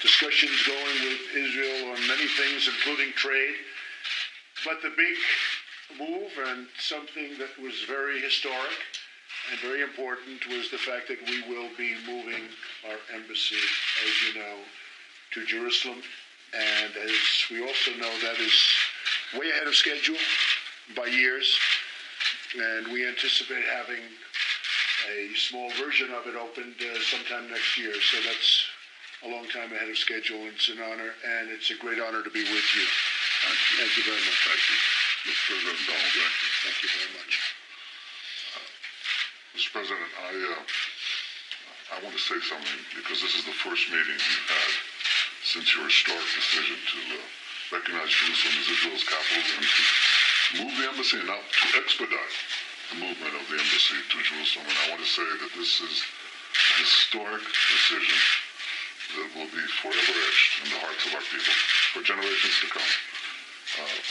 discussions going with Israel on many things, including trade. But the big move, and something that was very historic and very important, was the fact that we will be moving our embassy, as you know, to Jerusalem. And as we also know, that is way ahead of schedule by years. And we anticipate having a small version of it opened sometime next year. So that's a long time ahead of schedule. It's an honor, and it's a great honor to be with you. Thank you very much. Thank you. Mr. President Donald, thank you. Thank you very much. Mr. President, I want to say something, because this is the first meeting you've had since your historic decision to recognize Jerusalem as Israel's capital and to move the embassy, and now to expedite the movement of the embassy to Jerusalem. And I want to say that this is a historic decision that will be forever etched in the hearts of our people for generations to come.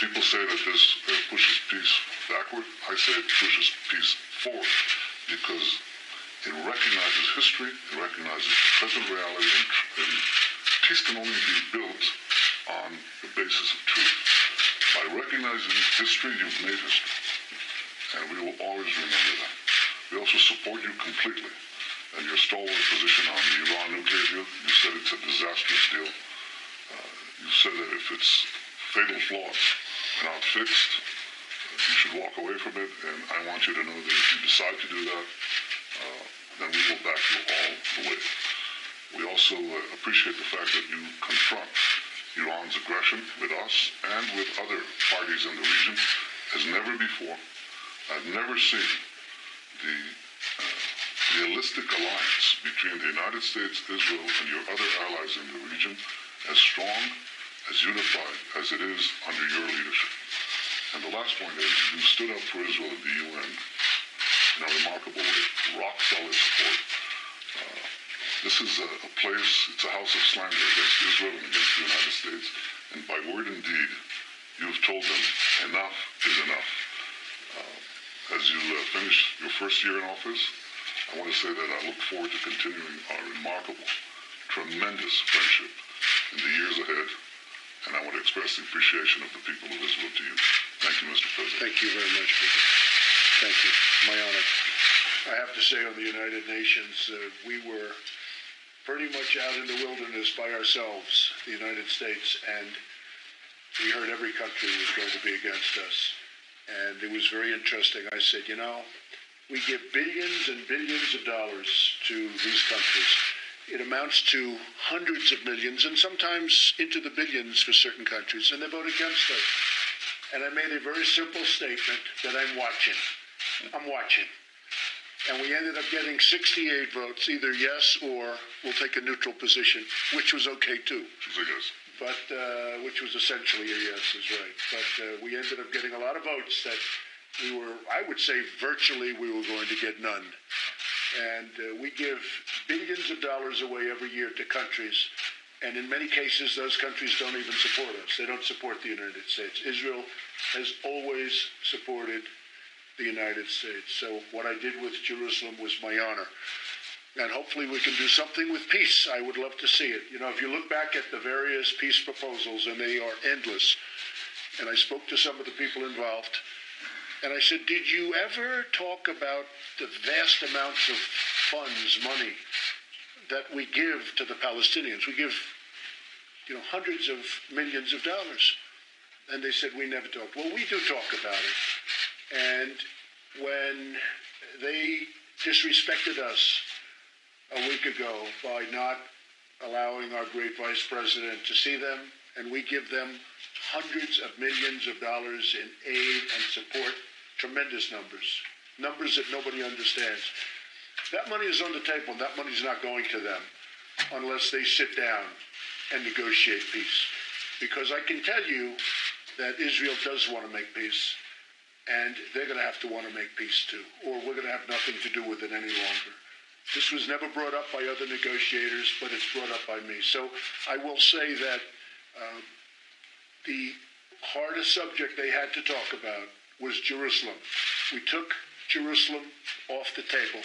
People say that this pushes peace backward. I say it pushes peace forward, because it recognizes history, it recognizes the present reality, and peace can only be built on the basis of truth. By recognizing history, you've made history, and we will always remember that. We also support you completely and your stalwart position on the Iran nuclear deal. You said it's a disastrous deal. You said that if its fatal flaws are not fixed, you should walk away from it, and I want you to know that if you decide to do that, then we will back you all the way. We also appreciate the fact that you confront Iran's aggression with us and with other parties in the region as never before. I've never seen the realistic alliance between the United States, Israel, and your other allies in the region as strong, as unified as it is under your leadership. And the last point is, you stood up for Israel at the UN in a remarkable way, rock-solid support. This is a place, it's a house of slander against Israel and against the United States, and by word and deed, you've told them enough is enough. As you finish your first year in office, I want to say that I look forward to continuing our remarkable, tremendous friendship in the years ahead, and I want to express the appreciation of the people of Israel to you. Thank you, Mr. President. Thank you very much, President. Thank you. My honor. I have to say, on the United Nations, we were pretty much out in the wilderness by ourselves, the United States, and we heard every country was going to be against us. And it was very interesting. I said, you know, we give billions and billions of dollars to these countries. It amounts to hundreds of millions and sometimes into the billions for certain countries, and they vote against us. And I made a very simple statement that I'm watching. I'm watching. And we ended up getting 68 votes, either yes or we'll take a neutral position, which was okay too. Which was a yes. But which was essentially a yes, is right. But we ended up getting a lot of votes that we were, I would say, virtually we were going to get none. And we give billions of dollars away every year to countries, and in many cases, those countries don't even support us. They don't support the United States. Israel has always supported the United States. So what I did with Jerusalem was my honor. And hopefully we can do something with peace. I would love to see it. You know, if you look back at the various peace proposals, and they are endless, and I spoke to some of the people involved, and I said, did you ever talk about the vast amounts of funds, money, that we give to the Palestinians? We give, you know, hundreds of millions of dollars. And they said, we never talked. Well, we do talk about it. And when they disrespected us a week ago by not allowing our great vice president to see them, and we give them hundreds of millions of dollars in aid and support, tremendous numbers that nobody understands. That money is on the table, and that money is not going to them unless they sit down and negotiate peace. Because I can tell you that Israel does want to make peace, and they're going to have to want to make peace too, or we're going to have nothing to do with it any longer. This was never brought up by other negotiators, but it's brought up by me. So I will say that the hardest subject they had to talk about was Jerusalem. We took Jerusalem off the table,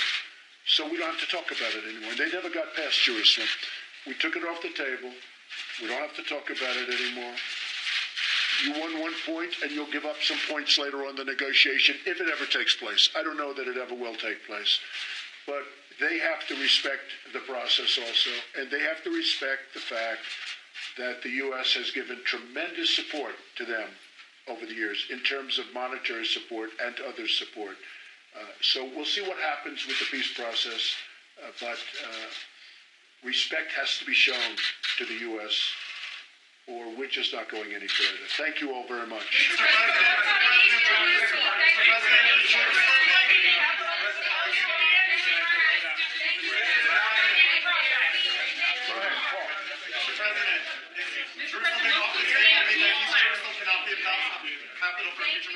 so we don't have to talk about it anymore. They never got past Jerusalem. We took it off the table. We don't have to talk about it anymore. You won 1 point, and you'll give up some points later on the negotiation, if it ever takes place. I don't know that it ever will take place. But they have to respect the process also, and they have to respect the fact that the U.S. has given tremendous support to them over the years in terms of monetary support and other support. So we'll see what happens with the peace process, but respect has to be shown to the U.S., or we're just not going any further. Thank you all very much.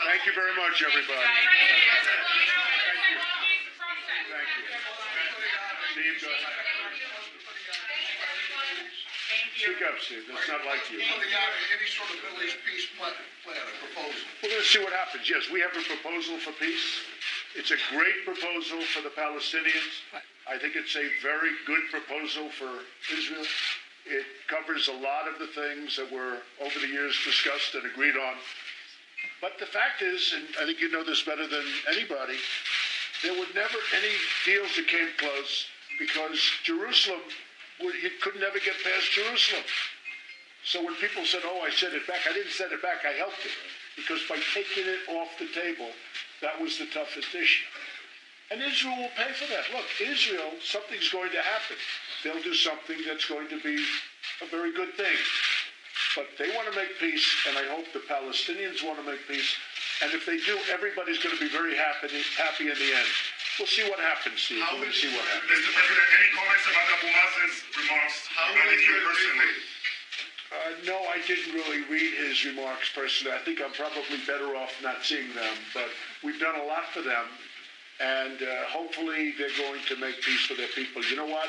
Thank you very much, everybody. Thank you. Thank you. Steve, go ahead. Speak up, Steve. That's not like you. Any sort of Middle East peace plan, a proposal? We're going to see what happens. Yes, we have a proposal for peace. It's a great proposal for the Palestinians. I think it's a very good proposal for Israel. It covers a lot of the things that were over the years discussed and agreed on. But the fact is, and I think you know this better than anybody, there were never any deals that came close because Jerusalem, you could never get past Jerusalem. So when people said, oh, I set it back, I didn't set it back, I helped it. Because by taking it off the table, that was the toughest issue. And Israel will pay for that. Look, Israel, something's going to happen. They'll do something that's going to be a very good thing. But they want to make peace, and I hope the Palestinians want to make peace. And if they do, everybody's going to be very happy in the end. We'll see what happens, Steve. We'll see what happens. Mr. President, any comments about Abu Mazen's remarks regarding you personally? No, I didn't really read his remarks personally. I think I'm probably better off not seeing them. But we've done a lot for them, and hopefully they're going to make peace for their people. You know what?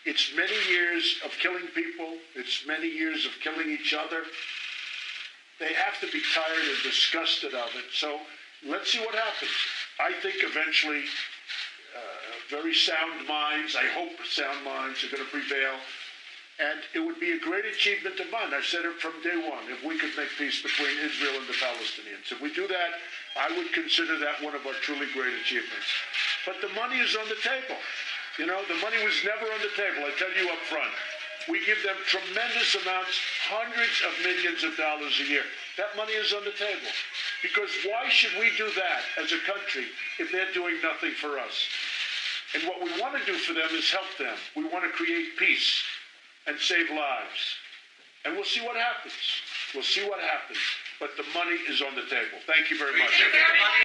It's many years of killing people. It's many years of killing each other. They have to be tired and disgusted of it. So let's see what happens. I think eventually very sound minds, I hope sound minds, are going to prevail. And it would be a great achievement of mine. I've said it from day one, if we could make peace between Israel and the Palestinians. If we do that, I would consider that one of our truly great achievements. But the money is on the table. You know, the money was never on the table, I tell you up front. We give them tremendous amounts, hundreds of millions of dollars a year. That money is on the table. Because why should we do that as a country if they're doing nothing for us? And what we want to do for them is help them. We want to create peace and save lives. And we'll see what happens. We'll see what happens. But the money is on the table. Thank you very much, everybody.